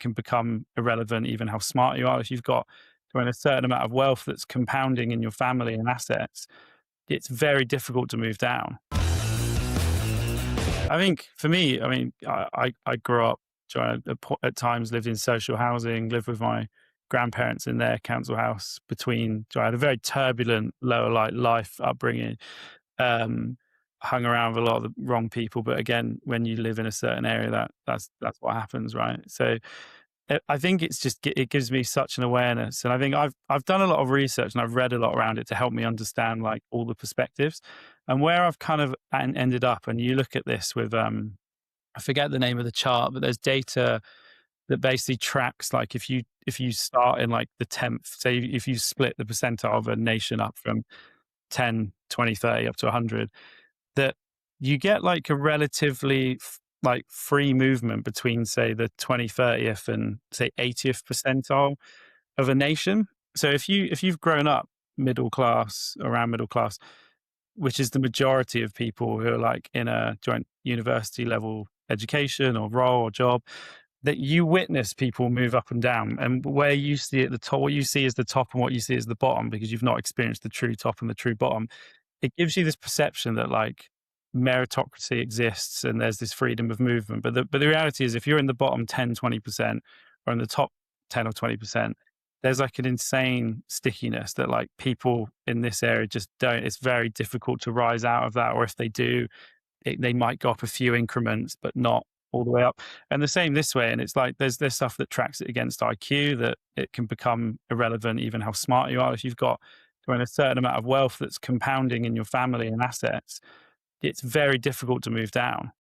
can become irrelevant, even how smart you are. If you've got a certain amount of wealth that's compounding in your family and assets, it's very difficult to move down. I think for me, I mean, I grew up trying at times lived in social housing, lived with my grandparents in their council house between. So I had a very turbulent lower life upbringing. Um, Hung around with a lot of the wrong people, but again, when you live in a certain area, that's what happens, right? So I think it's just it gives me such an awareness, and I think I've done a lot of research and I've read a lot around it to help me understand like all the perspectives and where I've kind of ended up. And you look at this with I forget the name of the chart, but there's data that basically tracks like if you start in like the 10th, say if you split the percentile of a nation up from 10, 20, 30 up to 100, that you get like a relatively like free movement between say the 20, 30th and say 80th percentile of a nation. So if you've grown up middle class, around middle class, which is the majority of people who are like in a joint university level education or role or job, that you witness people move up and down, and where you see at the top, what you see is the top and what you see is the bottom, because you've not experienced the true top and the true bottom. It gives you this perception that like meritocracy exists and there's this freedom of movement. But the reality is if you're in the bottom 10, 20% or in the top 10 or 20%, there's like an insane stickiness that like people in this area just don't, it's very difficult to rise out of that. Or if they do, they might go up a few increments, but not all the way up. And the same this way. And it's like, there's stuff that tracks it against IQ, that it can become irrelevant, even how smart you are. If you've got a certain amount of wealth that's compounding in your family and assets, it's very difficult to move down.